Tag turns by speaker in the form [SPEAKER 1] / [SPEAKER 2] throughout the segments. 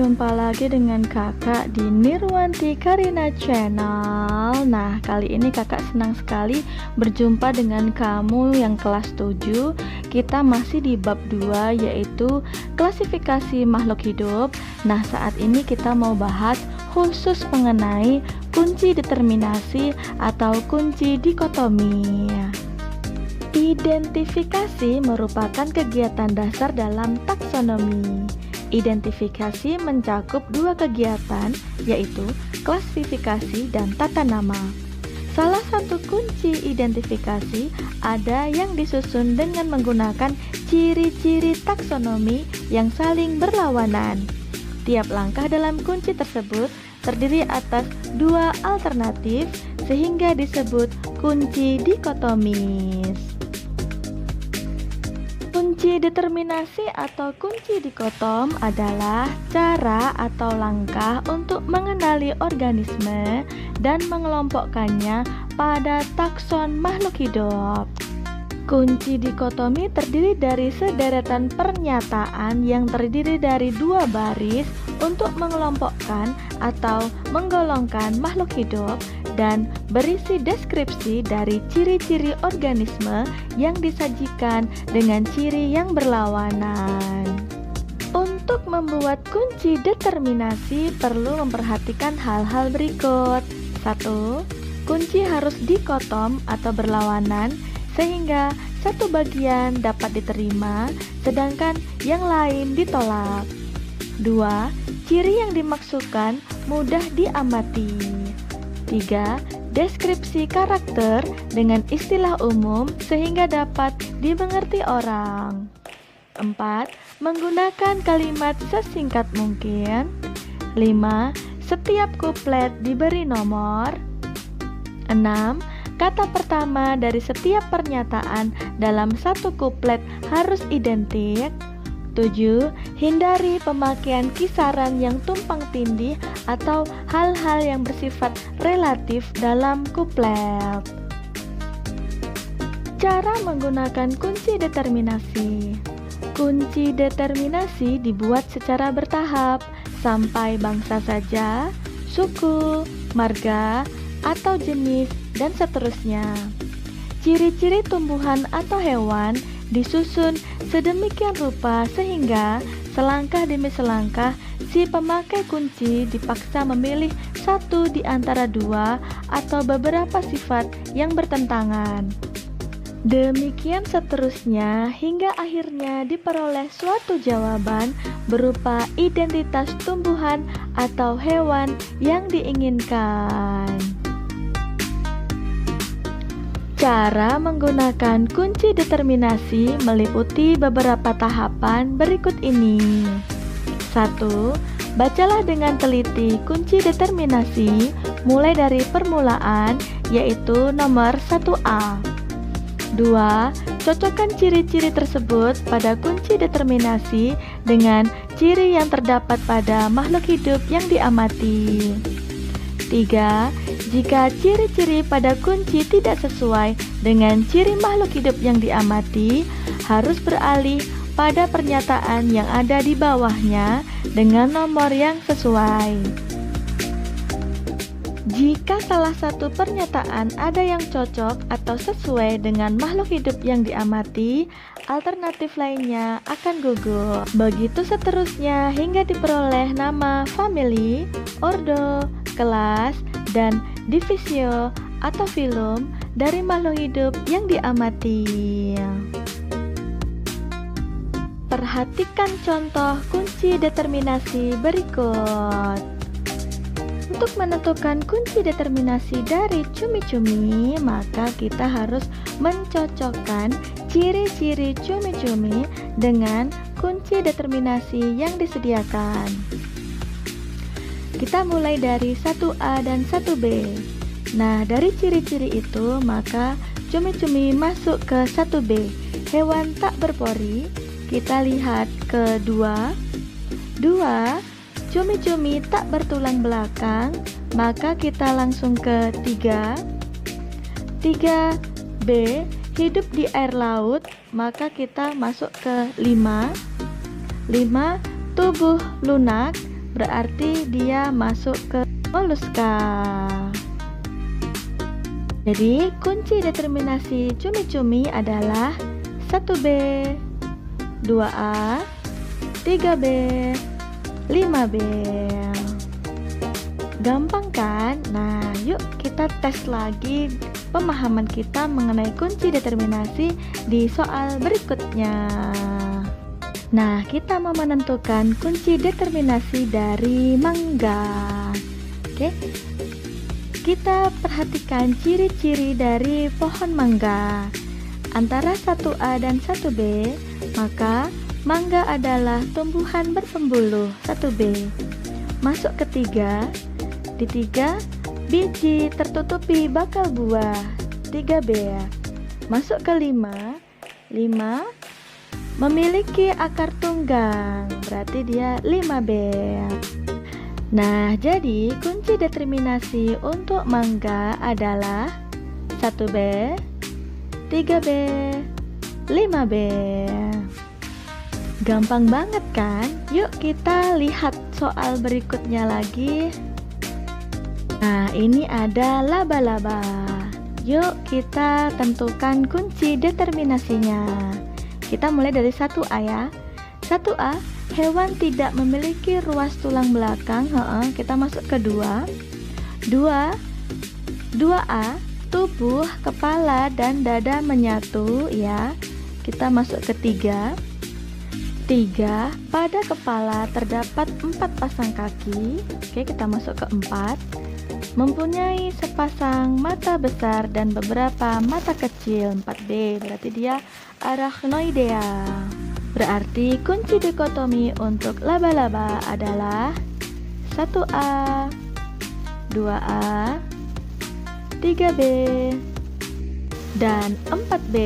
[SPEAKER 1] Jumpa lagi dengan kakak di Nirwanti Karina Channel. Nah, kali ini kakak senang sekali berjumpa dengan kamu yang kelas 7. Kita masih di bab 2, yaitu klasifikasi makhluk hidup. Nah, saat ini kita mau bahas khusus mengenai kunci determinasi atau kunci dikotomi. Identifikasi merupakan kegiatan dasar dalam taksonomi. Identifikasi mencakup dua kegiatan, yaitu klasifikasi dan tata nama. Salah satu kunci identifikasi ada yang disusun dengan menggunakan ciri-ciri taksonomi yang saling berlawanan. Tiap langkah dalam kunci tersebut terdiri atas dua alternatif sehingga disebut kunci dikotomis. Kunci determinasi atau kunci dikotom adalah cara atau langkah untuk mengenali organisme dan mengelompokkannya pada takson makhluk hidup. Kunci dikotomi terdiri dari sederetan pernyataan yang terdiri dari dua baris untuk mengelompokkan atau menggolongkan makhluk hidup dan berisi deskripsi dari ciri-ciri organisme yang disajikan dengan ciri yang berlawanan. Untuk membuat kunci determinasi perlu memperhatikan hal-hal berikut. 1. Kunci harus dikotom atau berlawanan sehingga satu bagian dapat diterima sedangkan yang lain ditolak. 2. Ciri yang dimaksudkan mudah diamati. 3. Deskripsi karakter dengan istilah umum sehingga dapat dimengerti orang. 4. Menggunakan kalimat sesingkat mungkin. 5. Setiap kuplet diberi nomor. 6. Kata pertama dari setiap pernyataan dalam satu kuplet harus identik. 7. Hindari pemakaian kisaran yang tumpang tindih atau hal-hal yang bersifat relatif dalam kuplet. Cara menggunakan kunci determinasi. Kunci determinasi dibuat secara bertahap sampai bangsa saja, suku, marga, atau jenis, dan seterusnya. Ciri-ciri tumbuhan atau hewan disusun sedemikian rupa sehingga selangkah demi selangkah si pemakai kunci dipaksa memilih satu di antara dua atau beberapa sifat yang bertentangan. Demikian seterusnya hingga akhirnya diperoleh suatu jawaban berupa identitas tumbuhan atau hewan yang diinginkan. Cara menggunakan kunci determinasi meliputi beberapa tahapan berikut ini. 1. Bacalah dengan teliti kunci determinasi mulai dari permulaan, yaitu nomor 1A. 2. Cocokkan ciri-ciri tersebut pada kunci determinasi dengan ciri yang terdapat pada makhluk hidup yang diamati. 3. Jika ciri-ciri pada kunci tidak sesuai dengan ciri makhluk hidup yang diamati, harus beralih pada pernyataan yang ada di bawahnya dengan nomor yang sesuai. Jika salah satu pernyataan ada yang cocok atau sesuai dengan makhluk hidup yang diamati, alternatif lainnya akan gugur. Begitu seterusnya hingga diperoleh nama famili, ordo, kelas, dan divisio atau filum dari makhluk hidup yang diamati. Perhatikan contoh kunci determinasi berikut. Untuk menentukan kunci determinasi dari cumi-cumi, maka kita harus mencocokkan ciri-ciri cumi-cumi dengan kunci determinasi yang disediakan. Kita mulai dari 1A dan 1B. Nah, dari ciri-ciri itu, maka cumi-cumi masuk ke 1B. Hewan tak berpori, kita lihat ke 2. 2. Cumi-cumi tak bertulang belakang, maka kita langsung ke 3. 3B. Hidup di air laut, maka kita masuk ke 5. 5. Tubuh lunak, berarti dia masuk ke moluska. Jadi kunci determinasi cumi-cumi adalah 1B, 2A, 3B, 5B. Gampang kan? Nah, yuk kita tes lagi pemahaman kita mengenai kunci determinasi di soal berikutnya. Nah, kita mau menentukan kunci determinasi dari mangga. Oke. Kita perhatikan ciri-ciri dari pohon mangga. Antara 1A dan 1B, maka mangga adalah tumbuhan berpembuluh 1B. Masuk ke 3, di 3 biji tertutupi bakal buah 3B ya. Masuk ke 5, 5 memiliki akar tunggang, berarti dia 5B. Nah, jadi kunci determinasi untuk mangga adalah 1B, 3B, 5B. Gampang banget kan? Yuk kita lihat soal berikutnya lagi. Nah, ini ada laba-laba. Yuk kita tentukan kunci determinasinya. Kita mulai dari 1A ya. 1A, hewan tidak memiliki ruas tulang belakang. Kita masuk ke 2. 2A, tubuh, kepala, dan dada menyatu ya. Kita masuk ke 3. 3, pada kepala terdapat 4 pasang kaki. Oke, kita masuk ke 4. Mempunyai sepasang mata besar dan beberapa mata kecil. 4B, berarti dia Arachnoidea. Berarti kunci dikotomi untuk laba-laba adalah 1A, 2A, 3B, dan 4B.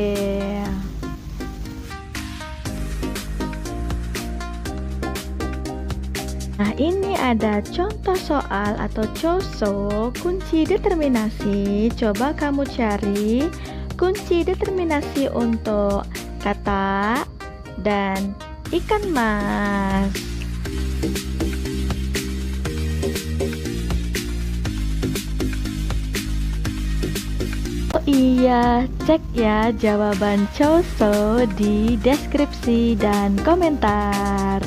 [SPEAKER 1] Nah, ini ada contoh soal atau coso kunci determinasi. Coba kamu cari kunci determinasi untuk kata dan ikan mas. Oh iya, cek ya jawaban coso di deskripsi dan komentar.